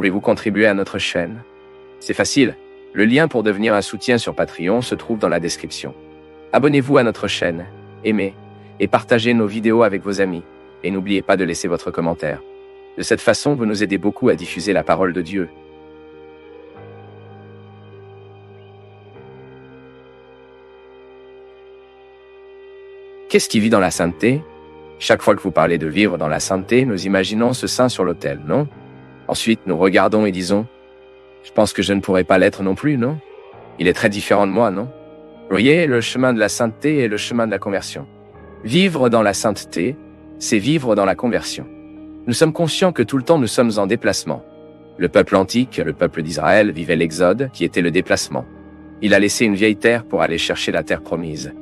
Voulez-vous contribuer à notre chaîne? C'est facile. Le lien pour devenir un soutien sur Patreon se trouve dans la description. Abonnez-vous à notre chaîne, aimez et partagez nos vidéos avec vos amis. Et n'oubliez pas de laisser votre commentaire. De cette façon, vous nous aidez beaucoup à diffuser la parole de Dieu. Qu'est-ce qui vit dans la sainteté? Chaque fois que vous parlez de vivre dans la sainteté, nous imaginons ce saint sur l'autel, non? Ensuite, nous regardons et disons, je pense que je ne pourrais pas l'être non plus, non? Il est très différent de moi, non? Vous voyez, le chemin de la sainteté est le chemin de la conversion. Vivre dans la sainteté, c'est vivre dans la conversion. Nous sommes conscients que tout le temps nous sommes en déplacement. Le peuple antique, le peuple d'Israël, vivait l'exode, qui était le déplacement. Il a laissé une vieille terre pour aller chercher la terre promise.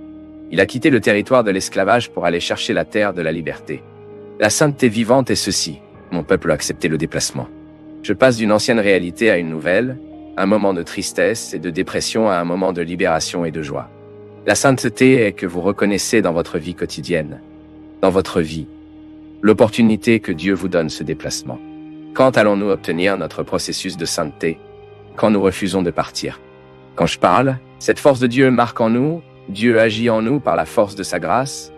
Il a quitté le territoire de l'esclavage pour aller chercher la terre de la liberté. La sainteté vivante est ceci. Mon peuple a accepté le déplacement. Je passe d'une ancienne réalité à une nouvelle, un moment de tristesse et de dépression à un moment de libération et de joie. La sainteté est que vous reconnaissez dans votre vie quotidienne, dans votre vie, l'opportunité que Dieu vous donne ce déplacement. Quand allons-nous obtenir notre processus de sainteté? Quand nous refusons de partir. Quand je parle, cette force de Dieu marque en nous, Dieu agit en nous par la force de sa grâce,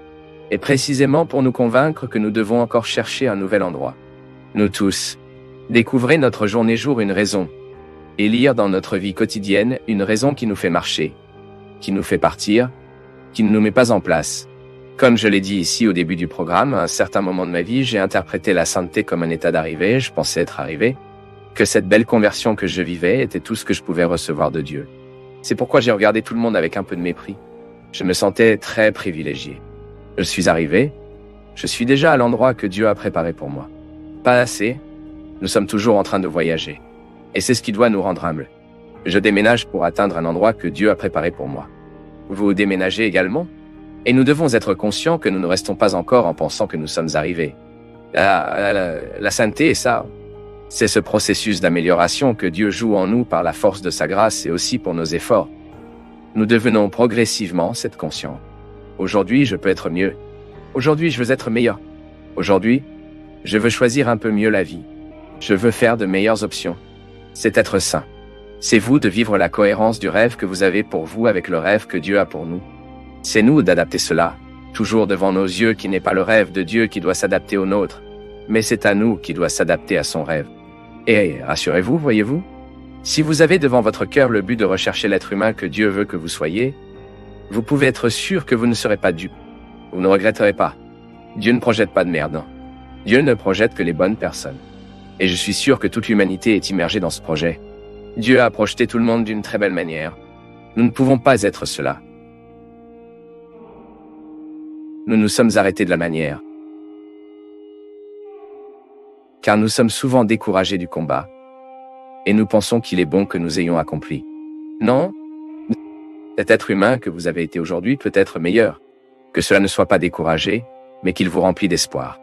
et précisément pour nous convaincre que nous devons encore chercher un nouvel endroit. Nous tous, découvrez notre journée-jour une raison, et lire dans notre vie quotidienne une raison qui nous fait marcher, qui nous fait partir, qui ne nous met pas en place. Comme je l'ai dit ici au début du programme, à un certain moment de ma vie, j'ai interprété la sainteté comme un état d'arrivée, je pensais être arrivé, que cette belle conversion que je vivais était tout ce que je pouvais recevoir de Dieu. C'est pourquoi j'ai regardé tout le monde avec un peu de mépris. Je me sentais très privilégié. Je suis arrivé, je suis déjà à l'endroit que Dieu a préparé pour moi. Pas assez, nous sommes toujours en train de voyager. Et c'est ce qui doit nous rendre humbles. Je déménage pour atteindre un endroit que Dieu a préparé pour moi. Vous déménagez également? Et nous devons être conscients que nous ne restons pas encore en pensant que nous sommes arrivés. La sainteté est ça. C'est ce processus d'amélioration que Dieu joue en nous par la force de sa grâce et aussi pour nos efforts. Nous devenons progressivement cette conscience. Aujourd'hui, je peux être mieux. Aujourd'hui, je veux être meilleur. Aujourd'hui, je veux choisir un peu mieux la vie. Je veux faire de meilleures options. C'est être saint. C'est vous de vivre la cohérence du rêve que vous avez pour vous avec le rêve que Dieu a pour nous. C'est nous d'adapter cela, toujours devant nos yeux qui n'est pas le rêve de Dieu qui doit s'adapter au nôtre, mais c'est à nous qui doit s'adapter à son rêve. Et rassurez-vous, voyez-vous, si vous avez devant votre cœur le but de rechercher l'être humain que Dieu veut que vous soyez, vous pouvez être sûr que vous ne serez pas dupe. Vous ne regretterez pas. Dieu ne projette pas de merde. Dieu ne projette que les bonnes personnes. Et je suis sûr que toute l'humanité est immergée dans ce projet. Dieu a projeté tout le monde d'une très belle manière. Nous ne pouvons pas être cela. Nous nous sommes arrêtés de la manière. Car nous sommes souvent découragés du combat. Et nous pensons qu'il est bon que nous ayons accompli. Non, cet être humain que vous avez été aujourd'hui peut être meilleur. Que cela ne soit pas découragé, mais qu'il vous remplit d'espoir.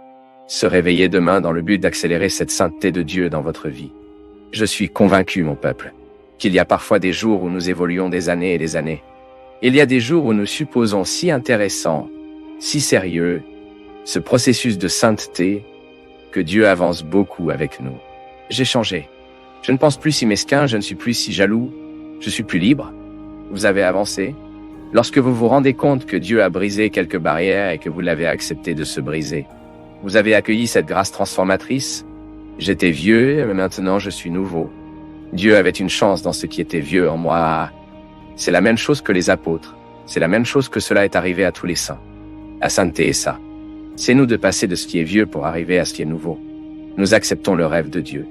Se réveiller demain dans le but d'accélérer cette sainteté de Dieu dans votre vie. Je suis convaincu, mon peuple, qu'il y a parfois des jours où nous évoluons des années et des années. Il y a des jours où nous supposons si intéressant, si sérieux, ce processus de sainteté, que Dieu avance beaucoup avec nous. J'ai changé. Je ne pense plus si mesquin, je ne suis plus si jaloux, je suis plus libre. Vous avez avancé. Lorsque vous vous rendez compte que Dieu a brisé quelques barrières et que vous l'avez accepté de se briser, vous avez accueilli cette grâce transformatrice. J'étais vieux, mais maintenant je suis nouveau. Dieu avait une chance dans ce qui était vieux en moi. C'est la même chose que les apôtres. C'est la même chose que cela est arrivé à tous les saints. La sainteté est ça. C'est nous de passer de ce qui est vieux pour arriver à ce qui est nouveau. Nous acceptons le rêve de Dieu.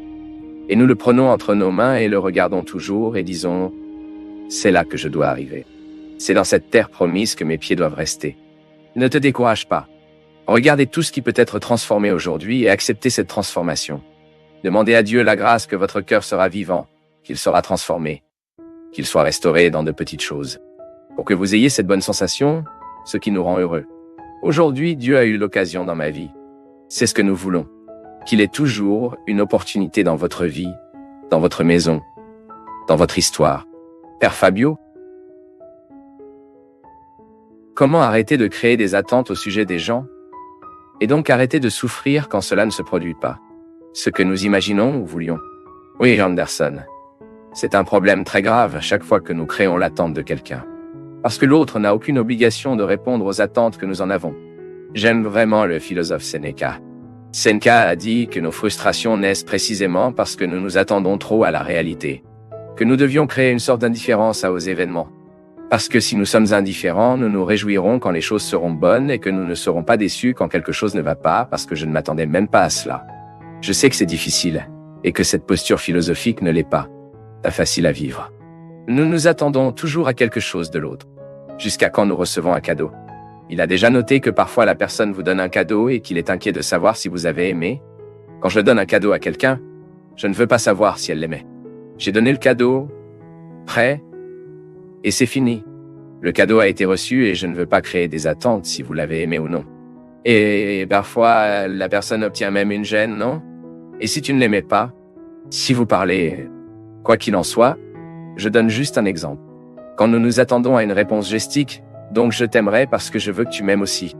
Et nous le prenons entre nos mains et le regardons toujours et disons, c'est là que je dois arriver. C'est dans cette terre promise que mes pieds doivent rester. Ne te décourage pas. Regardez tout ce qui peut être transformé aujourd'hui et acceptez cette transformation. Demandez à Dieu la grâce que votre cœur sera vivant, qu'il sera transformé, qu'il soit restauré dans de petites choses. Pour que vous ayez cette bonne sensation, ce qui nous rend heureux. Aujourd'hui, Dieu a eu l'occasion dans ma vie. C'est ce que nous voulons. Qu'il ait toujours une opportunité dans votre vie, dans votre maison, dans votre histoire. Père Fabio, comment arrêter de créer des attentes au sujet des gens et donc arrêter de souffrir quand cela ne se produit pas, ce que nous imaginons ou voulions? Oui, Anderson. C'est un problème très grave chaque fois que nous créons l'attente de quelqu'un. Parce que l'autre n'a aucune obligation de répondre aux attentes que nous en avons. J'aime vraiment le philosophe Sénéca. Sénéca a dit que nos frustrations naissent précisément parce que nous nous attendons trop à la réalité. Que nous devions créer une sorte d'indifférence aux événements. Parce que si nous sommes indifférents, nous nous réjouirons quand les choses seront bonnes et que nous ne serons pas déçus quand quelque chose ne va pas parce que je ne m'attendais même pas à cela. Je sais que c'est difficile et que cette posture philosophique ne l'est pas facile à vivre. Nous nous attendons toujours à quelque chose de l'autre, jusqu'à quand nous recevons un cadeau. Il a déjà noté que parfois la personne vous donne un cadeau et qu'il est inquiet de savoir si vous avez aimé. Quand je donne un cadeau à quelqu'un, je ne veux pas savoir si elle l'aimait. J'ai donné le cadeau, prêt, et c'est fini. Le cadeau a été reçu et je ne veux pas créer des attentes si vous l'avez aimé ou non. Et parfois, la personne obtient même une gêne, non? Et si tu ne l'aimais pas, si vous parlez, quoi qu'il en soit, je donne juste un exemple. Quand nous nous attendons à une réponse gestique, donc je t'aimerai parce que je veux que tu m'aimes aussi.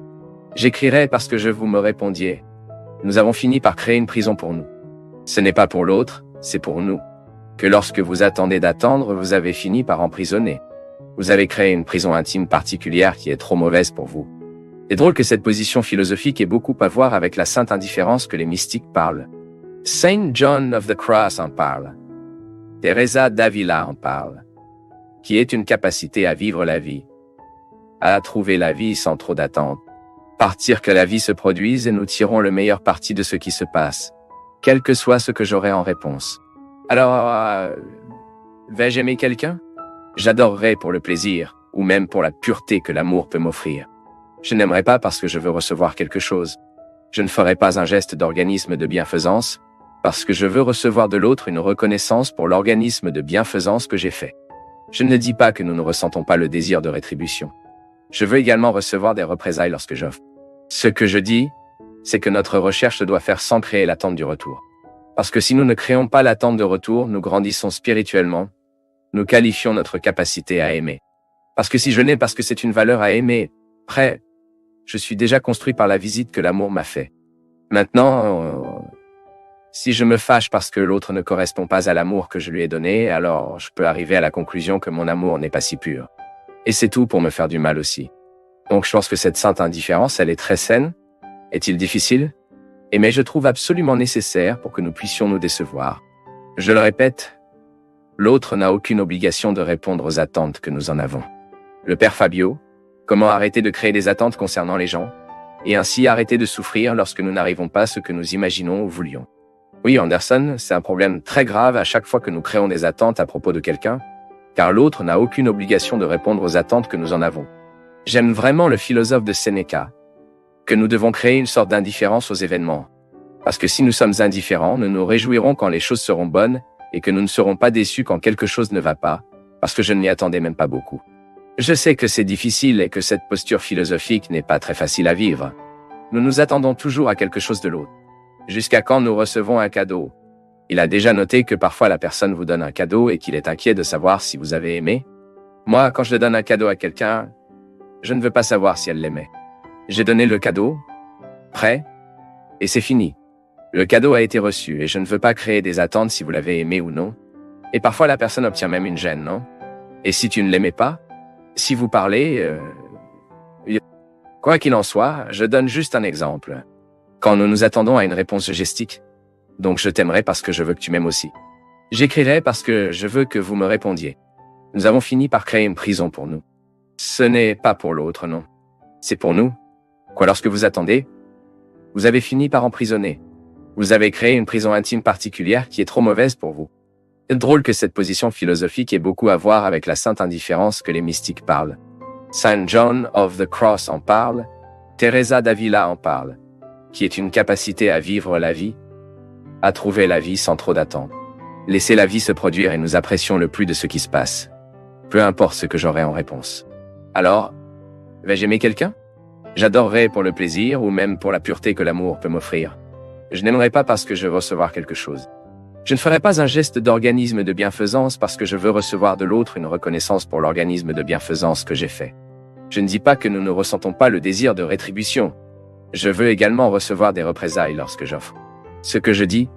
J'écrirai parce que je vous me répondiez. Nous avons fini par créer une prison pour nous. Ce n'est pas pour l'autre, c'est pour nous. Que lorsque vous attendez d'attendre, vous avez fini par emprisonner. Vous avez créé une prison intime particulière qui est trop mauvaise pour vous. C'est drôle que cette position philosophique ait beaucoup à voir avec la sainte indifférence que les mystiques parlent. Saint John of the Cross en parle. Teresa d'Avila en parle. Qui est une capacité à vivre la vie. À trouver la vie sans trop d'attente. Partir que la vie se produise et nous tirons le meilleur parti de ce qui se passe. Quel que soit ce que j'aurai en réponse. Alors, vais-je aimer quelqu'un? J'adorerais pour le plaisir, ou même pour la pureté que l'amour peut m'offrir. Je n'aimerais pas parce que je veux recevoir quelque chose. Je ne ferai pas un geste d'organisme de bienfaisance, parce que je veux recevoir de l'autre une reconnaissance pour l'organisme de bienfaisance que j'ai fait. Je ne dis pas que nous ne ressentons pas le désir de rétribution. Je veux également recevoir des représailles lorsque j'offre. Ce que je dis, c'est que notre recherche doit faire sans créer l'attente du retour. Parce que si nous ne créons pas l'attente de retour, nous grandissons spirituellement, nous qualifions notre capacité à aimer. Parce que si je n'ai parce que c'est une valeur à aimer, prêt, je suis déjà construit par la visite que l'amour m'a fait. Maintenant, si je me fâche parce que l'autre ne correspond pas à l'amour que je lui ai donné, alors je peux arriver à la conclusion que mon amour n'est pas si pur. Et c'est tout pour me faire du mal aussi. Donc je pense que cette sainte indifférence, elle est très saine. Est-il difficile? Mais je trouve absolument nécessaire pour que nous puissions nous décevoir. Je le répète, l'autre n'a aucune obligation de répondre aux attentes que nous en avons. Le père Fabio, comment arrêter de créer des attentes concernant les gens, et ainsi arrêter de souffrir lorsque nous n'arrivons pas à ce que nous imaginons ou voulions. Oui, Anderson, c'est un problème très grave à chaque fois que nous créons des attentes à propos de quelqu'un, car l'autre n'a aucune obligation de répondre aux attentes que nous en avons. J'aime vraiment le philosophe de Sénéca, que nous devons créer une sorte d'indifférence aux événements. Parce que si nous sommes indifférents, nous nous réjouirons quand les choses seront bonnes et que nous ne serons pas déçus quand quelque chose ne va pas, parce que je ne m'y attendais même pas beaucoup. Je sais que c'est difficile et que cette posture philosophique n'est pas très facile à vivre. Nous nous attendons toujours à quelque chose de l'autre. Jusqu'à quand nous recevons un cadeau. Il a déjà noté que parfois la personne vous donne un cadeau et qu'il est inquiet de savoir si vous avez aimé. Moi, quand je donne un cadeau à quelqu'un, je ne veux pas savoir si elle l'aimait. J'ai donné le cadeau, prêt, et c'est fini. Le cadeau a été reçu et je ne veux pas créer des attentes si vous l'avez aimé ou non. Et parfois la personne obtient même une gêne, non? Et si tu ne l'aimais pas? Si vous parlez... Quoi qu'il en soit, je donne juste un exemple. Quand nous nous attendons à une réponse gestique, donc je t'aimerai parce que je veux que tu m'aimes aussi. J'écrirai parce que je veux que vous me répondiez. Nous avons fini par créer une prison pour nous. Ce n'est pas pour l'autre, non. C'est pour nous. Quoi, lorsque vous attendez, vous avez fini par emprisonner. Vous avez créé une prison intime particulière qui est trop mauvaise pour vous. C'est drôle que cette position philosophique ait beaucoup à voir avec la sainte indifférence que les mystiques parlent. Saint John of the Cross en parle, Teresa d'Avila en parle, qui est une capacité à vivre la vie, à trouver la vie sans trop d'attente. Laissez la vie se produire et nous apprécions le plus de ce qui se passe. Peu importe ce que j'aurai en réponse. Alors, vais-je aimer quelqu'un? J'adorerais pour le plaisir ou même pour la pureté que l'amour peut m'offrir. Je n'aimerais pas parce que je veux recevoir quelque chose. Je ne ferai pas un geste d'organisme de bienfaisance parce que je veux recevoir de l'autre une reconnaissance pour l'organisme de bienfaisance que j'ai fait. Je ne dis pas que nous ne ressentons pas le désir de rétribution. Je veux également recevoir des représailles lorsque j'offre. Ce que je dis,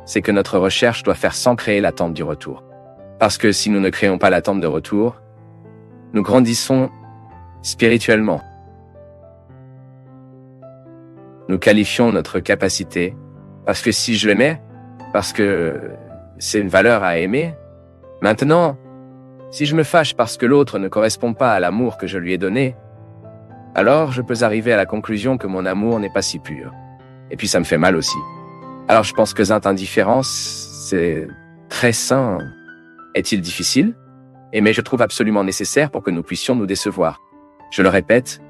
c'est que notre recherche doit faire sans créer l'attente du retour. Parce que si nous ne créons pas l'attente de retour, nous grandissons spirituellement. Nous qualifions notre capacité, parce que si je l'aimais, parce que c'est une valeur à aimer. Maintenant, si je me fâche parce que l'autre ne correspond pas à l'amour que je lui ai donné, alors je peux arriver à la conclusion que mon amour n'est pas si pur. Et puis ça me fait mal aussi. Alors je pense que cette indifférence, c'est très sain. Est-il difficile? Mais je trouve absolument nécessaire pour que nous puissions nous décevoir. Je le répète,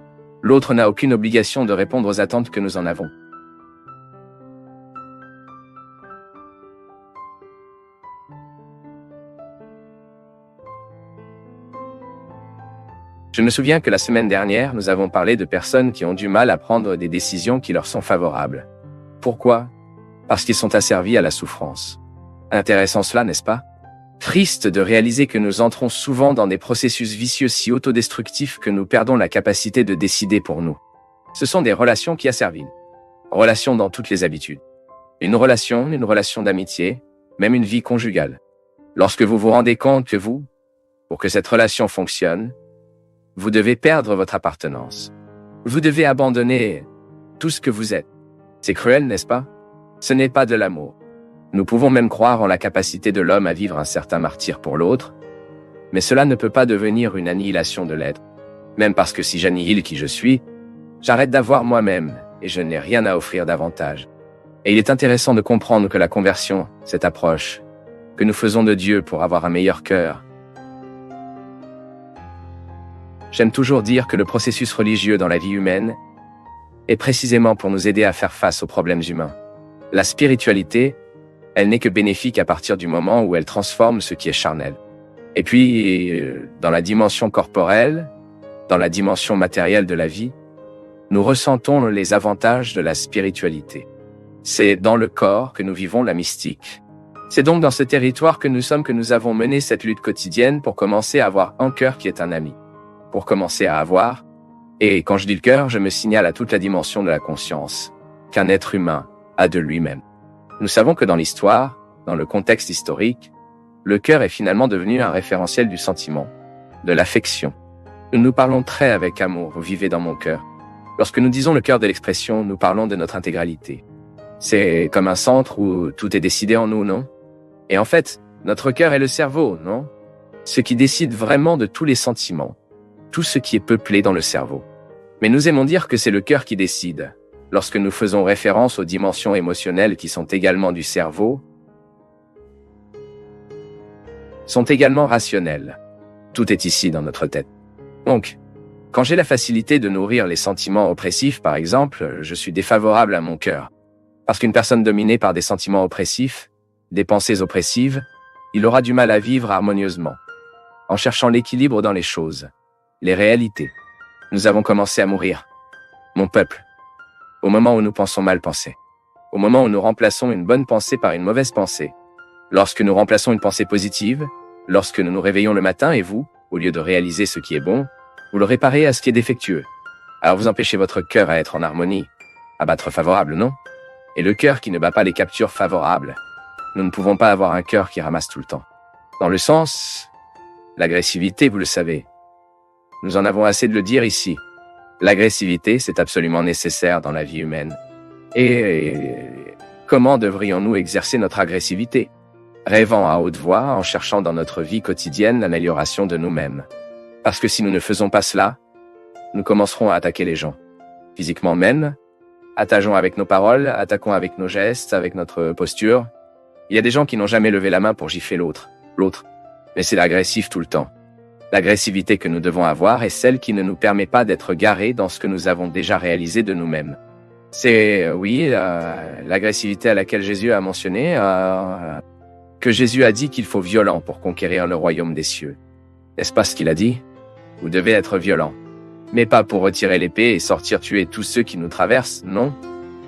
l'autre n'a aucune obligation de répondre aux attentes que nous en avons. Je me souviens que la semaine dernière, nous avons parlé de personnes qui ont du mal à prendre des décisions qui leur sont favorables. Pourquoi? Parce qu'ils sont asservis à la souffrance. Intéressant cela, n'est-ce pas? Triste de réaliser que nous entrons souvent dans des processus vicieux si autodestructifs que nous perdons la capacité de décider pour nous. Ce sont des relations qui asservissent. Relations dans toutes les habitudes. Une relation d'amitié, même une vie conjugale. Lorsque vous vous rendez compte que pour que cette relation fonctionne, vous devez perdre votre appartenance. Vous devez abandonner tout ce que vous êtes. C'est cruel, n'est-ce pas? Ce n'est pas de l'amour. Nous pouvons même croire en la capacité de l'homme à vivre un certain martyre pour l'autre, mais cela ne peut pas devenir une annihilation de l'être. Même parce que si j'annihile qui je suis, j'arrête d'avoir moi-même et je n'ai rien à offrir davantage. Et il est intéressant de comprendre que la conversion, cette approche que nous faisons de Dieu pour avoir un meilleur cœur. J'aime toujours dire que le processus religieux dans la vie humaine est précisément pour nous aider à faire face aux problèmes humains. La spiritualité, elle n'est que bénéfique à partir du moment où elle transforme ce qui est charnel. Et puis, dans la dimension corporelle, dans la dimension matérielle de la vie, nous ressentons les avantages de la spiritualité. C'est dans le corps que nous vivons la mystique. C'est donc dans ce territoire que nous avons mené cette lutte quotidienne pour commencer à avoir un cœur qui est un ami. Pour commencer à avoir, et quand je dis le cœur, je me signale à toute la dimension de la conscience, qu'un être humain a de lui-même. Nous savons que dans l'histoire, dans le contexte historique, le cœur est finalement devenu un référentiel du sentiment, de l'affection. Nous parlons très avec amour, vous vivez dans mon cœur. Lorsque nous disons le cœur de l'expression, nous parlons de notre intégralité. C'est comme un centre où tout est décidé en nous, non? Et en fait, notre cœur est le cerveau, non? Ce qui décide vraiment de tous les sentiments, tout ce qui est peuplé dans le cerveau. Mais nous aimons dire que c'est le cœur qui décide, lorsque nous faisons référence aux dimensions émotionnelles qui sont également du cerveau, sont également rationnelles. Tout est ici dans notre tête. Donc, quand j'ai la facilité de nourrir les sentiments oppressifs, par exemple, je suis défavorable à mon cœur. Parce qu'une personne dominée par des sentiments oppressifs, des pensées oppressives, il aura du mal à vivre harmonieusement, en cherchant l'équilibre dans les choses, les réalités. Nous avons commencé à mourir. Mon peuple. Au moment où nous pensons mal penser. Au moment où nous remplaçons une bonne pensée par une mauvaise pensée. Lorsque nous remplaçons une pensée positive, lorsque nous nous réveillons le matin et vous, au lieu de réaliser ce qui est bon, vous le réparez à ce qui est défectueux. Alors vous empêchez votre cœur à être en harmonie, à battre favorable, non? Et le cœur qui ne bat pas les captures favorables. Nous ne pouvons pas avoir un cœur qui ramasse tout le temps. Dans le sens, l'agressivité, vous le savez. Nous en avons assez de le dire ici. L'agressivité, c'est absolument nécessaire dans la vie humaine. Et comment devrions-nous exercer notre agressivité? Rêvant à haute voix, en cherchant dans notre vie quotidienne l'amélioration de nous-mêmes. Parce que si nous ne faisons pas cela, nous commencerons à attaquer les gens. Physiquement même, attaquons avec nos paroles, attaquons avec nos gestes, avec notre posture. Il y a des gens qui n'ont jamais levé la main pour gifler l'autre. Mais c'est l'agressif tout le temps. L'agressivité que nous devons avoir est celle qui ne nous permet pas d'être garés dans ce que nous avons déjà réalisé de nous-mêmes. C'est, l'agressivité à laquelle Jésus a mentionné, que Jésus a dit qu'il faut violent pour conquérir le royaume des cieux. N'est-ce pas ce qu'il a dit? Vous devez être violent. Mais pas pour retirer l'épée et sortir tuer tous ceux qui nous traversent, non.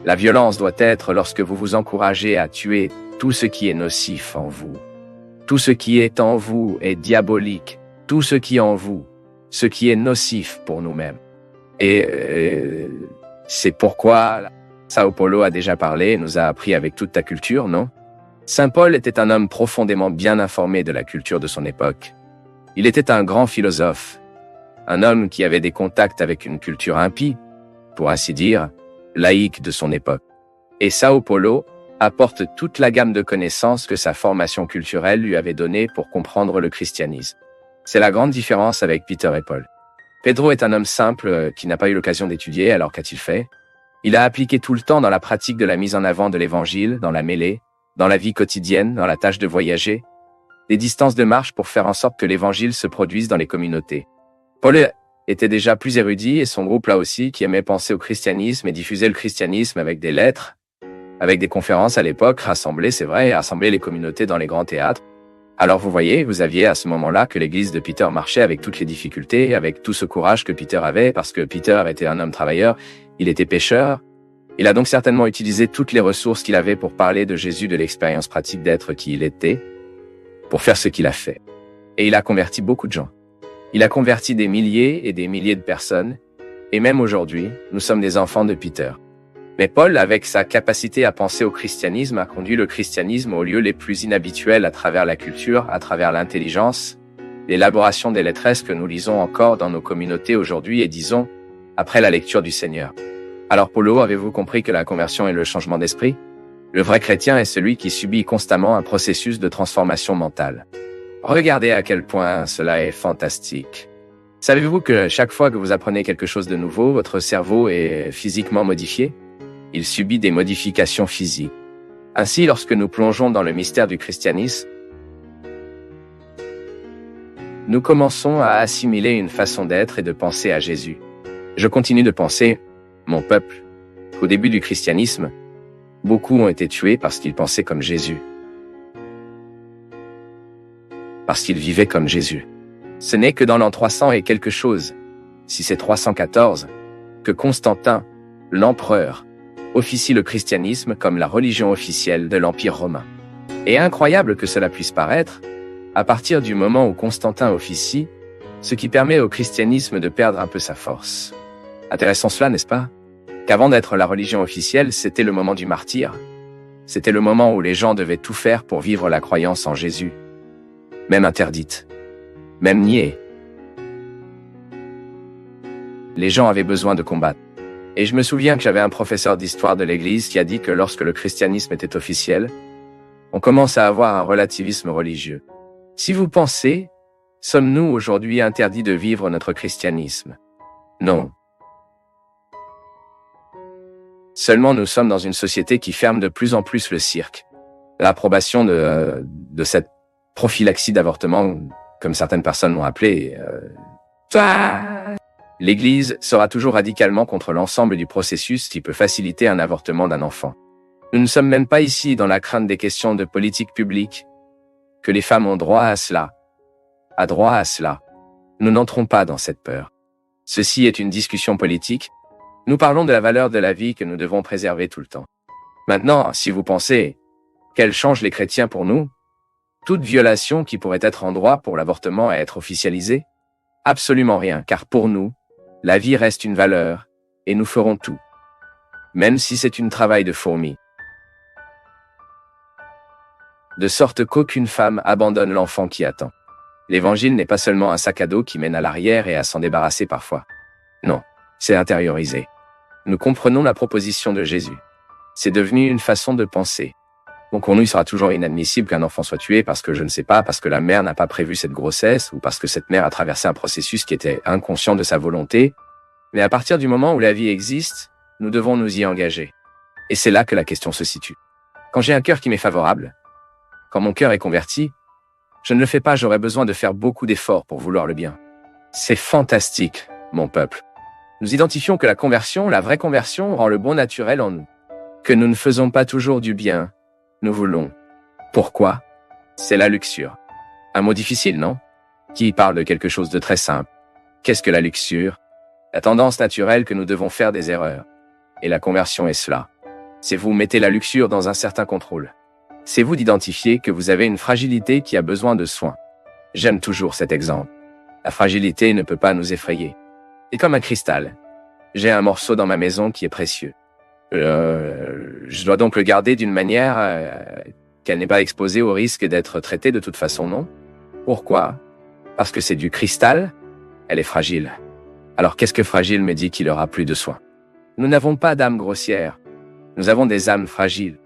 La violence doit être lorsque vous vous encouragez à tuer tout ce qui est nocif en vous. Tout ce qui est en vous est diabolique. Tout ce qui est en vous, ce qui est nocif pour nous-mêmes. Et c'est pourquoi Sao Paulo a déjà parlé, nous a appris avec toute ta culture, non? Saint Paul était un homme profondément bien informé de la culture de son époque. Il était un grand philosophe, un homme qui avait des contacts avec une culture impie, pour ainsi dire, laïque de son époque. Et Sao Paulo apporte toute la gamme de connaissances que sa formation culturelle lui avait donnée pour comprendre le christianisme. C'est la grande différence avec Peter et Paul. Pedro est un homme simple qui n'a pas eu l'occasion d'étudier, alors qu'a-t-il fait? Il a appliqué tout le temps dans la pratique de la mise en avant de l'évangile, dans la mêlée, dans la vie quotidienne, dans la tâche de voyager, des distances de marche pour faire en sorte que l'évangile se produise dans les communautés. Paul était déjà plus érudit et son groupe là aussi qui aimait penser au christianisme et diffuser le christianisme avec des lettres, avec des conférences à l'époque, rassembler les communautés dans les grands théâtres. Alors vous voyez, vous aviez à ce moment-là que l'église de Peter marchait avec toutes les difficultés, avec tout ce courage que Peter avait, parce que Peter était un homme travailleur, il était pêcheur. Il a donc certainement utilisé toutes les ressources qu'il avait pour parler de Jésus, de l'expérience pratique d'être qui il était, pour faire ce qu'il a fait. Et il a converti beaucoup de gens. Il a converti des milliers et des milliers de personnes, et même aujourd'hui, nous sommes des enfants de Peter. Mais Paul, avec sa capacité à penser au christianisme, a conduit le christianisme aux lieux les plus inhabituels à travers la culture, à travers l'intelligence, l'élaboration des lettresses que nous lisons encore dans nos communautés aujourd'hui et disons, après la lecture du Seigneur. Alors Paulo, avez-vous compris que la conversion est le changement d'esprit? Le vrai chrétien est celui qui subit constamment un processus de transformation mentale. Regardez à quel point cela est fantastique. Savez-vous que chaque fois que vous apprenez quelque chose de nouveau, votre cerveau est physiquement modifié? Il subit des modifications physiques. Ainsi, lorsque nous plongeons dans le mystère du christianisme, nous commençons à assimiler une façon d'être et de penser à Jésus. Je continue de penser, mon peuple, qu'au début du christianisme, beaucoup ont été tués parce qu'ils pensaient comme Jésus. Parce qu'ils vivaient comme Jésus. Ce n'est que dans l'an 300 et quelque chose, si c'est 314, que Constantin, l'empereur, officie le christianisme comme la religion officielle de l'Empire romain. Et incroyable que cela puisse paraître, à partir du moment où Constantin officie, ce qui permet au christianisme de perdre un peu sa force. Intéressant cela, n'est-ce pas? Qu'avant d'être la religion officielle, c'était le moment du martyre. C'était le moment où les gens devaient tout faire pour vivre la croyance en Jésus. Même interdite. Même niée. Les gens avaient besoin de combattre. Et je me souviens que j'avais un professeur d'histoire de l'Église qui a dit que lorsque le christianisme était officiel, on commence à avoir un relativisme religieux. Si vous pensez, sommes-nous aujourd'hui interdits de vivre notre christianisme? Non. Seulement nous sommes dans une société qui ferme de plus en plus le cirque. L'approbation de cette prophylaxie d'avortement, comme certaines personnes l'ont appelé, l'Église sera toujours radicalement contre l'ensemble du processus qui peut faciliter un avortement d'un enfant. Nous ne sommes même pas ici dans la crainte des questions de politique publique, que les femmes ont droit à cela, a droit à cela. Nous n'entrons pas dans cette peur. Ceci est une discussion politique. Nous parlons de la valeur de la vie que nous devons préserver tout le temps. Maintenant, si vous pensez, quel change les chrétiens pour nous? Toute violation qui pourrait être en droit pour l'avortement à être officialisée? Absolument rien, car pour nous, la vie reste une valeur, et nous ferons tout. Même si c'est un travail de fourmi. De sorte qu'aucune femme abandonne l'enfant qui attend. L'évangile n'est pas seulement un sac à dos qui mène à l'arrière et à s'en débarrasser parfois. Non, c'est intériorisé. Nous comprenons la proposition de Jésus. C'est devenu une façon de penser. Donc pour nous, il sera toujours inadmissible qu'un enfant soit tué parce que je ne sais pas, parce que la mère n'a pas prévu cette grossesse ou parce que cette mère a traversé un processus qui était inconscient de sa volonté. Mais à partir du moment où la vie existe, nous devons nous y engager. Et c'est là que la question se situe. Quand j'ai un cœur qui m'est favorable, quand mon cœur est converti, je ne le fais pas, j'aurais besoin de faire beaucoup d'efforts pour vouloir le bien. C'est fantastique, mon peuple. Nous identifions que la conversion, la vraie conversion, rend le bon naturel en nous. Que nous ne faisons pas toujours du bien, nous voulons. Pourquoi? C'est la luxure. Un mot difficile, non? Qui parle de quelque chose de très simple. Qu'est-ce que la luxure? La tendance naturelle que nous devons faire des erreurs. Et la conversion est cela. C'est vous mettez la luxure dans un certain contrôle. C'est vous d'identifier que vous avez une fragilité qui a besoin de soins. J'aime toujours cet exemple. La fragilité ne peut pas nous effrayer. Et comme un cristal, j'ai un morceau dans ma maison qui est précieux. Je dois donc le garder d'une manière qu'elle n'est pas exposée au risque d'être traitée de toute façon, non? Pourquoi? Parce que c'est du cristal? Elle est fragile. Alors qu'est-ce que fragile me dit qu'il aura plus de soins? Nous n'avons pas d'âme grossière. Nous avons des âmes fragiles.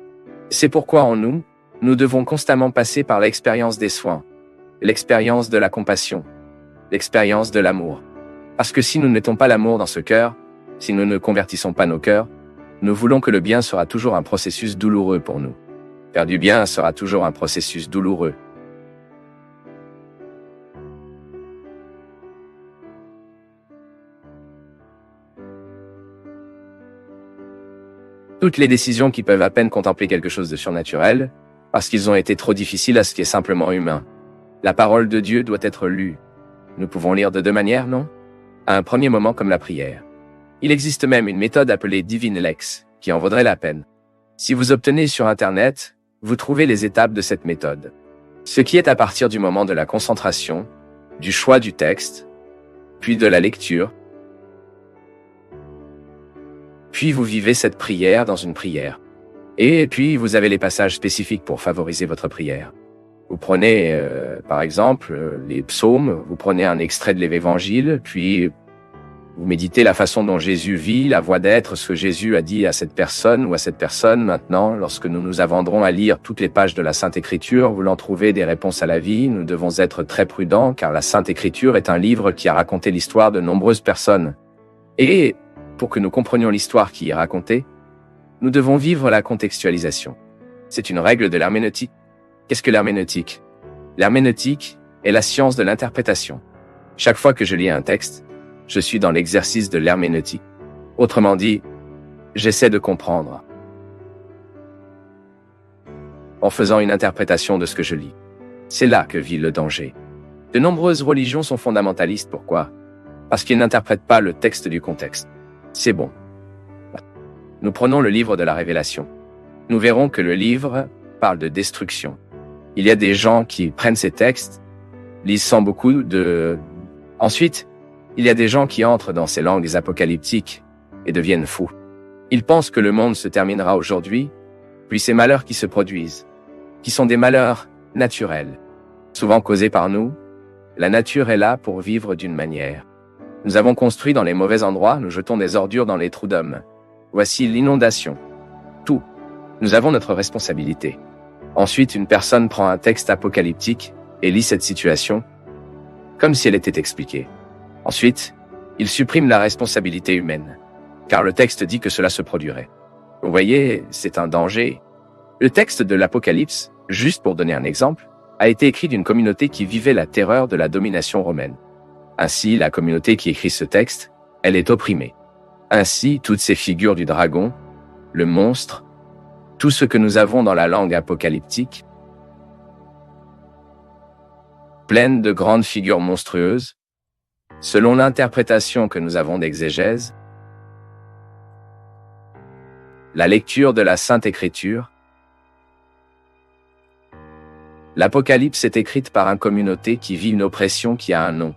C'est pourquoi en nous, nous devons constamment passer par l'expérience des soins, l'expérience de la compassion, l'expérience de l'amour. Parce que si nous ne mettons pas l'amour dans ce cœur, si nous ne convertissons pas nos cœurs, nous voulons que le bien sera toujours un processus douloureux pour nous. Faire du bien sera toujours un processus douloureux. Toutes les décisions qui peuvent à peine contempler quelque chose de surnaturel, parce qu'ils ont été trop difficiles à ce qui est simplement humain. La parole de Dieu doit être lue. Nous pouvons lire de deux manières, non? À un premier moment comme la prière. Il existe même une méthode appelée Divine Lex, qui en vaudrait la peine. Si vous obtenez sur Internet, vous trouvez les étapes de cette méthode. Ce qui est à partir du moment de la concentration, du choix du texte, puis de la lecture, puis vous vivez cette prière dans une prière. Et puis vous avez les passages spécifiques pour favoriser votre prière. Vous prenez, par exemple, les psaumes, vous prenez un extrait de l'Évangile, puis vous méditez la façon dont Jésus vit, la voie d'être, ce que Jésus a dit à cette personne ou à cette personne. Maintenant, lorsque nous nous avandrons à lire toutes les pages de la Sainte Écriture, voulant trouver des réponses à la vie, nous devons être très prudents, car la Sainte Écriture est un livre qui a raconté l'histoire de nombreuses personnes. Et pour que nous comprenions l'histoire qui y est racontée, nous devons vivre la contextualisation. C'est une règle de l'herméneutique. Qu'est-ce que l'herméneutique? L'herméneutique est la science de l'interprétation. Chaque fois que je lis un texte, je suis dans l'exercice de l'herméneutique. Autrement dit, j'essaie de comprendre en faisant une interprétation de ce que je lis. C'est là que vit le danger. De nombreuses religions sont fondamentalistes. Pourquoi? Parce qu'ils n'interprètent pas le texte du contexte. C'est bon. Nous prenons le livre de la Révélation. Nous verrons que le livre parle de destruction. Il y a des gens qui prennent ces textes, lisent sans beaucoup de... Ensuite, il y a des gens qui entrent dans ces langues apocalyptiques et deviennent fous. Ils pensent que le monde se terminera aujourd'hui, puis ces malheurs qui se produisent, qui sont des malheurs naturels, souvent causés par nous. La nature est là pour vivre d'une manière. Nous avons construit dans les mauvais endroits, nous jetons des ordures dans les trous d'hommes. Voici l'inondation. Tout. Nous avons notre responsabilité. Ensuite, une personne prend un texte apocalyptique et lit cette situation comme si elle était expliquée. Ensuite, il supprime la responsabilité humaine, car le texte dit que cela se produirait. Vous voyez, c'est un danger. Le texte de l'Apocalypse, juste pour donner un exemple, a été écrit d'une communauté qui vivait la terreur de la domination romaine. Ainsi, la communauté qui écrit ce texte, elle est opprimée. Ainsi, toutes ces figures du dragon, le monstre, tout ce que nous avons dans la langue apocalyptique, pleine de grandes figures monstrueuses, selon l'interprétation que nous avons d'exégèse, la lecture de la Sainte Écriture, l'Apocalypse est écrite par une communauté qui vit une oppression qui a un nom.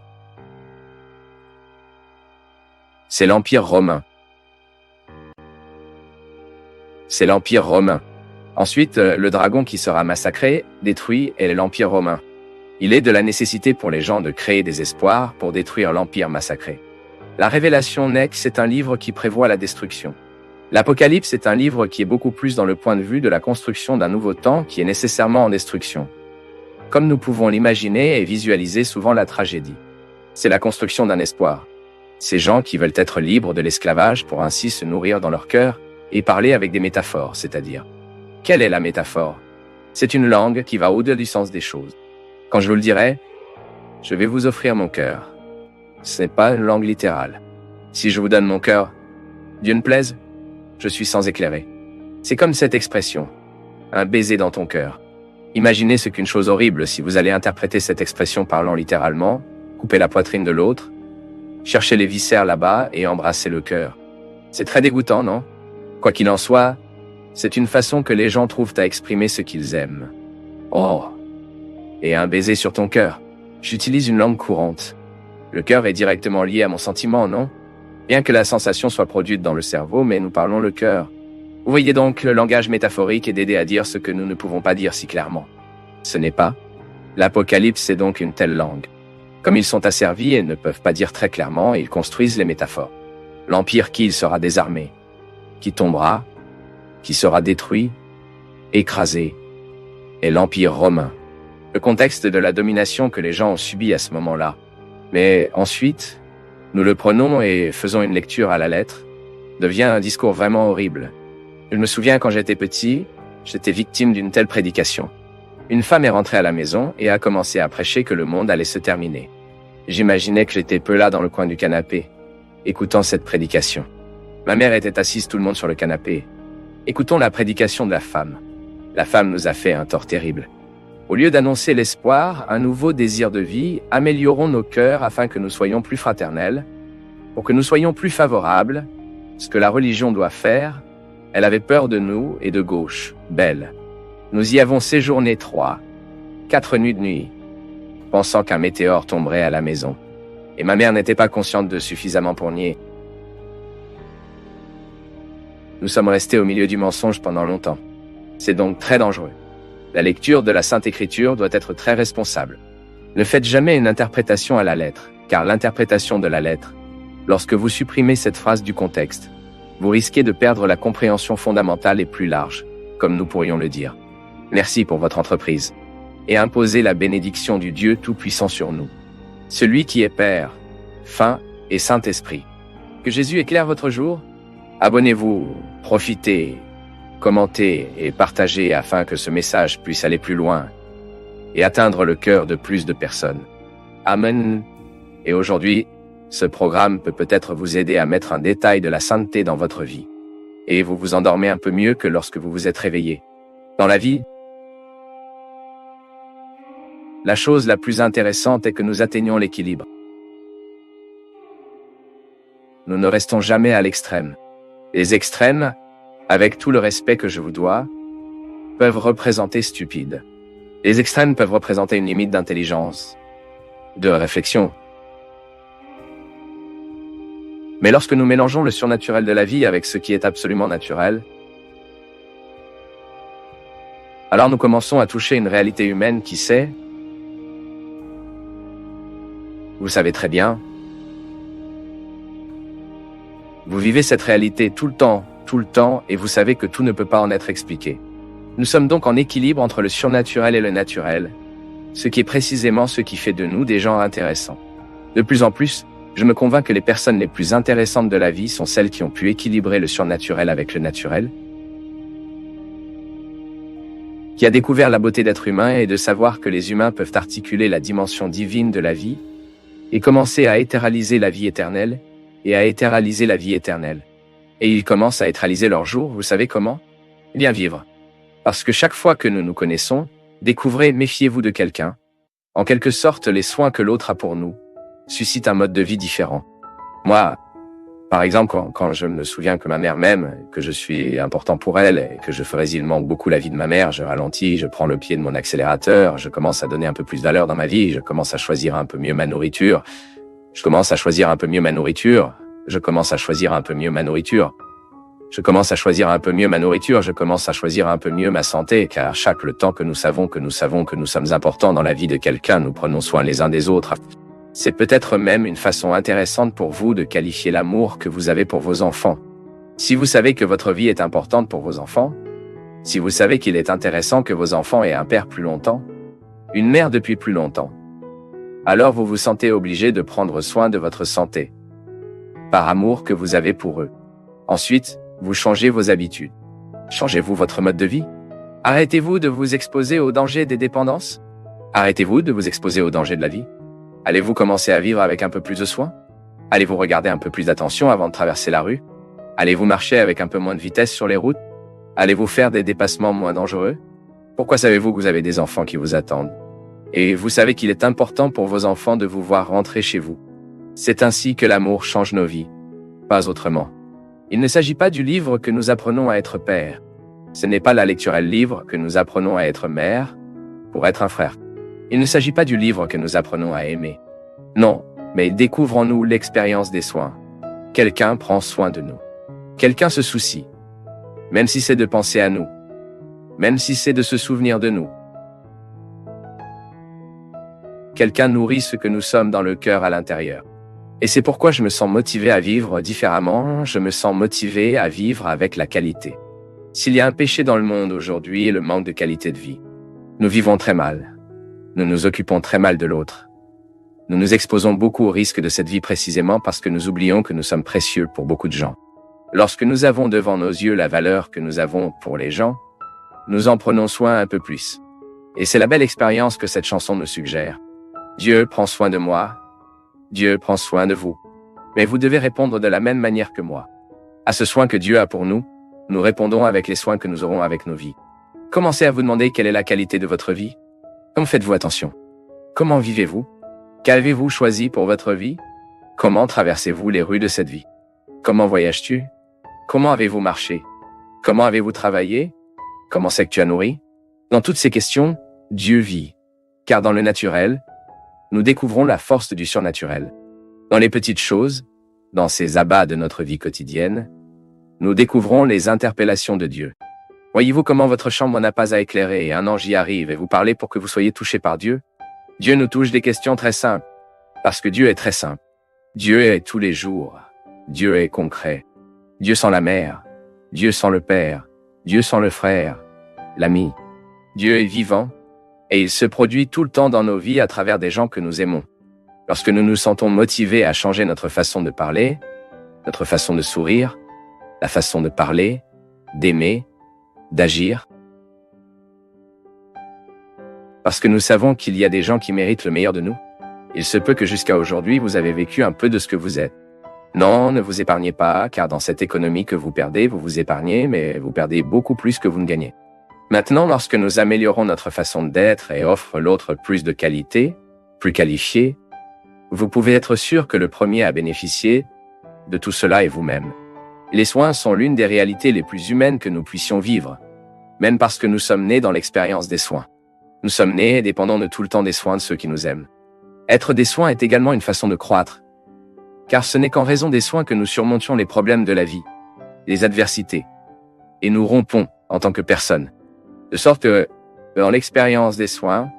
C'est l'Empire romain. C'est l'Empire romain. Ensuite, le dragon qui sera massacré, détruit, est l'Empire romain. Il est de la nécessité pour les gens de créer des espoirs pour détruire l'Empire massacré. La Révélation Nex est un livre qui prévoit la destruction. L'Apocalypse est un livre qui est beaucoup plus dans le point de vue de la construction d'un nouveau temps qui est nécessairement en destruction. Comme nous pouvons l'imaginer et visualiser souvent la tragédie. C'est la construction d'un espoir. Ces gens qui veulent être libres de l'esclavage pour ainsi se nourrir dans leur cœur et parler avec des métaphores, c'est-à-dire. Quelle est la métaphore? C'est une langue qui va au-delà du sens des choses. Quand je vous le dirai, je vais vous offrir mon cœur. Ce n'est pas une langue littérale. Si je vous donne mon cœur, Dieu ne plaise, je suis sans éclairer. C'est comme cette expression, un baiser dans ton cœur. Imaginez ce qu'une chose horrible si vous allez interpréter cette expression parlant littéralement, couper la poitrine de l'autre, chercher les viscères là-bas et embrasser le cœur. C'est très dégoûtant, non? Quoi qu'il en soit, c'est une façon que les gens trouvent à exprimer ce qu'ils aiment. Oh! Et un baiser sur ton cœur. J'utilise une langue courante. Le cœur est directement lié à mon sentiment, non? Bien que la sensation soit produite dans le cerveau, mais nous parlons le cœur. Vous voyez donc, le langage métaphorique est d'aider à dire ce que nous ne pouvons pas dire si clairement. Ce n'est pas. L'Apocalypse est donc une telle langue. Comme ils sont asservis et ne peuvent pas dire très clairement, ils construisent les métaphores. L'empire qui sera désarmé, qui tombera, qui sera détruit, écrasé, est l'Empire romain. Le contexte de la domination que les gens ont subi à ce moment-là. Mais ensuite, nous le prenons et faisons une lecture à la lettre, devient un discours vraiment horrible. Je me souviens quand j'étais petit, j'étais victime d'une telle prédication. Une femme est rentrée à la maison et a commencé à prêcher que le monde allait se terminer. J'imaginais que j'étais peu là dans le coin du canapé, écoutant cette prédication. Ma mère était assise, tout le monde sur le canapé. Écoutons la prédication de la femme. La femme nous a fait un tort terrible. Au lieu d'annoncer l'espoir, un nouveau désir de vie, améliorons nos cœurs afin que nous soyons plus fraternels, pour que nous soyons plus favorables, ce que la religion doit faire. Elle avait peur de nous et de gauche, belle. Nous y avons séjourné 4 nuits de nuit, pensant qu'un météore tomberait à la maison. Et ma mère n'était pas consciente de suffisamment pour nier. Nous sommes restés au milieu du mensonge pendant longtemps. C'est donc très dangereux. La lecture de la Sainte Écriture doit être très responsable. Ne faites jamais une interprétation à la lettre, car l'interprétation de la lettre, lorsque vous supprimez cette phrase du contexte, vous risquez de perdre la compréhension fondamentale et plus large, comme nous pourrions le dire. Merci pour votre entreprise. Et imposez la bénédiction du Dieu Tout-Puissant sur nous. Celui qui est Père, Fin et Saint-Esprit. Que Jésus éclaire votre jour. Abonnez-vous, profitez, commentez et partagez afin que ce message puisse aller plus loin et atteindre le cœur de plus de personnes. Amen. Et aujourd'hui, ce programme peut peut-être vous aider à mettre un détail de la sainteté dans votre vie. Et vous vous endormez un peu mieux que lorsque vous vous êtes réveillé. Dans la vie, la chose la plus intéressante est que nous atteignions l'équilibre. Nous ne restons jamais à l'extrême. Les extrêmes, avec tout le respect que je vous dois, peuvent représenter stupide. Les extrêmes peuvent représenter une limite d'intelligence, de réflexion. Mais lorsque nous mélangeons le surnaturel de la vie avec ce qui est absolument naturel, alors nous commençons à toucher une réalité humaine qui sait, vous savez très bien, vous vivez cette réalité tout le temps, et vous savez que tout ne peut pas en être expliqué. Nous sommes donc en équilibre entre le surnaturel et le naturel, ce qui est précisément ce qui fait de nous des gens intéressants. De plus en plus, je me convainc que les personnes les plus intéressantes de la vie sont celles qui ont pu équilibrer le surnaturel avec le naturel, qui a découvert la beauté d'être humain et de savoir que les humains peuvent articuler la dimension divine de la vie et commencer à étéraliser la vie éternelle et à étéraliser la vie éternelle. Et ils commencent à étéraliser leur jour, vous savez comment? Bien vivre. Parce que chaque fois que nous nous connaissons, découvrez, méfiez-vous de quelqu'un. En quelque sorte, les soins que l'autre a pour nous suscitent un mode de vie différent. Moi, par exemple, quand je me souviens que ma mère m'aime, que je suis important pour elle et que je ferais il manque beaucoup la vie de ma mère, je ralentis, je prends le pied de mon accélérateur, je commence à donner un peu plus de valeur dans ma vie, je commence à choisir un peu mieux ma nourriture, je commence à choisir un peu mieux ma nourriture, je commence à choisir un peu mieux ma nourriture, je commence à choisir un peu mieux ma nourriture, je commence à choisir un peu mieux ma santé, car chaque le temps que nous savons que nous sommes importants dans la vie de quelqu'un, nous prenons soin les uns des autres. C'est peut-être même une façon intéressante pour vous de qualifier l'amour que vous avez pour vos enfants. Si vous savez que votre vie est importante pour vos enfants, si vous savez qu'il est intéressant que vos enfants aient un père plus longtemps, une mère depuis plus longtemps, alors vous vous sentez obligé de prendre soin de votre santé, par amour que vous avez pour eux. Ensuite, vous changez vos habitudes. Changez-vous votre mode de vie? Arrêtez-vous de vous exposer aux dangers des dépendances? Arrêtez-vous de vous exposer aux dangers de la vie? Allez-vous commencer à vivre avec un peu plus de soin? Allez-vous regarder un peu plus d'attention avant de traverser la rue? Allez-vous marcher avec un peu moins de vitesse sur les routes? Allez-vous faire des dépassements moins dangereux? Pourquoi savez-vous que vous avez des enfants qui vous attendent? Et vous savez qu'il est important pour vos enfants de vous voir rentrer chez vous. C'est ainsi que l'amour change nos vies, pas autrement. Il ne s'agit pas du livre que nous apprenons à être père. Ce n'est pas la lecturel livre que nous apprenons à être mère, pour être un frère. Il ne s'agit pas du livre que nous apprenons à aimer. Non, mais découvrons-nous l'expérience des soins. Quelqu'un prend soin de nous. Quelqu'un se soucie. même si c'est de penser à nous, même si c'est de se souvenir de nous. Quelqu'un nourrit ce que nous sommes dans le cœur à l'intérieur. Et c'est pourquoi je me sens motivé à vivre différemment, je me sens motivé à vivre avec la qualité. S'il y a un péché dans le monde aujourd'hui et le manque de qualité de vie, nous vivons très mal. Nous nous occupons très mal de l'autre. Nous nous exposons beaucoup au risque de cette vie précisément parce que nous oublions que nous sommes précieux pour beaucoup de gens. Lorsque nous avons devant nos yeux la valeur que nous avons pour les gens, nous en prenons soin un peu plus. Et c'est la belle expérience que cette chanson nous suggère. Dieu prend soin de moi. Dieu prend soin de vous. Mais vous devez répondre de la même manière que moi. À ce soin que Dieu a pour nous, nous répondons avec les soins que nous aurons avec nos vies. Commencez à vous demander quelle est la qualité de votre vie. Comment faites-vous attention? Comment vivez-vous? Qu'avez-vous choisi pour votre vie? Comment traversez-vous les rues de cette vie? Comment voyages-tu? Comment avez-vous marché? Comment avez-vous travaillé? Comment c'est que tu as nourri? Dans toutes ces questions, Dieu vit. Car dans le naturel, nous découvrons la force du surnaturel. Dans les petites choses, dans ces abats de notre vie quotidienne, nous découvrons les interpellations de Dieu. Voyez-vous comment votre chambre n'a pas à éclairer et un ange y arrive et vous parlez pour que vous soyez touchés par Dieu? Dieu nous touche des questions très simples, parce que Dieu est très simple. Dieu est tous les jours. Dieu est concret. Dieu sans la mère. Dieu sans le père. Dieu sans le frère. L'ami. Dieu est vivant, et il se produit tout le temps dans nos vies à travers des gens que nous aimons. Lorsque nous nous sentons motivés à changer notre façon de parler, notre façon de sourire, la façon de parler, d'aimer, d'agir, parce que nous savons qu'il y a des gens qui méritent le meilleur de nous. Il se peut que jusqu'à aujourd'hui, vous avez vécu un peu de ce que vous êtes. Non, ne vous épargnez pas, car dans cette économie que vous perdez, vous vous épargnez, mais vous perdez beaucoup plus que vous ne gagnez. Maintenant, lorsque nous améliorons notre façon d'être et offrons l'autre plus de qualité, plus qualifiée, vous pouvez être sûr que le premier à bénéficier de tout cela est vous-même. Les soins sont l'une des réalités les plus humaines que nous puissions vivre, même parce que nous sommes nés dans l'expérience des soins. Nous sommes nés et dépendons de tout le temps des soins de ceux qui nous aiment. Être des soins est également une façon de croître, car ce n'est qu'en raison des soins que nous surmontions les problèmes de la vie, les adversités, et nous rompons en tant que personne. De sorte que, dans l'expérience des soins,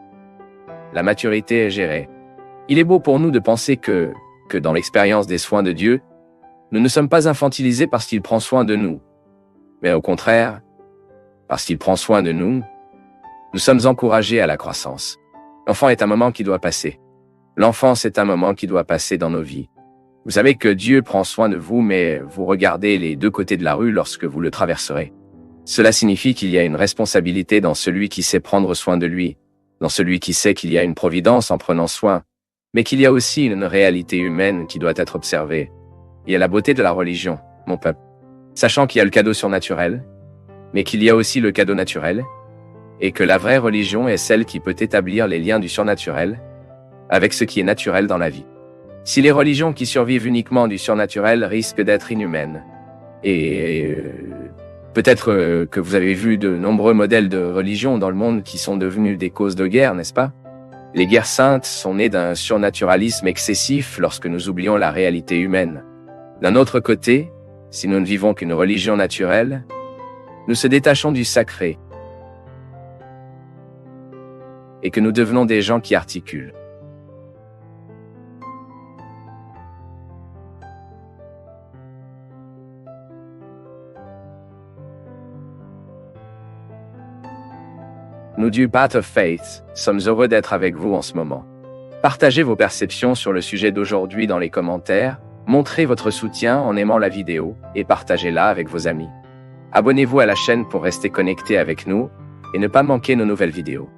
la maturité est gérée. Il est beau pour nous de penser que dans l'expérience des soins de Dieu, nous ne sommes pas infantilisés parce qu'il prend soin de nous, mais au contraire, parce qu'il prend soin de nous, nous sommes encouragés à la croissance. L'enfant est un moment qui doit passer. L'enfance est un moment qui doit passer dans nos vies. Vous savez que Dieu prend soin de vous, mais vous regardez les deux côtés de la rue lorsque vous le traverserez. Cela signifie qu'il y a une responsabilité dans celui qui sait prendre soin de lui, dans celui qui sait qu'il y a une providence en prenant soin, mais qu'il y a aussi une réalité humaine qui doit être observée. Il y a la beauté de la religion, mon peuple. Sachant qu'il y a le cadeau surnaturel, mais qu'il y a aussi le cadeau naturel, et que la vraie religion est celle qui peut établir les liens du surnaturel avec ce qui est naturel dans la vie. Si les religions qui survivent uniquement du surnaturel risquent d'être inhumaines, et peut-être que vous avez vu de nombreux modèles de religions dans le monde qui sont devenus des causes de guerre, n'est-ce pas? Les guerres saintes sont nées d'un surnaturalisme excessif lorsque nous oublions la réalité humaine. D'un autre côté, si nous ne vivons qu'une religion naturelle, nous se détachons du sacré et que nous devenons des gens qui articulent. Nous du Path of Faith sommes heureux d'être avec vous en ce moment. Partagez vos perceptions sur le sujet d'aujourd'hui dans les commentaires, montrez votre soutien en aimant la vidéo et partagez-la avec vos amis. Abonnez-vous à la chaîne pour rester connecté avec nous et ne pas manquer nos nouvelles vidéos.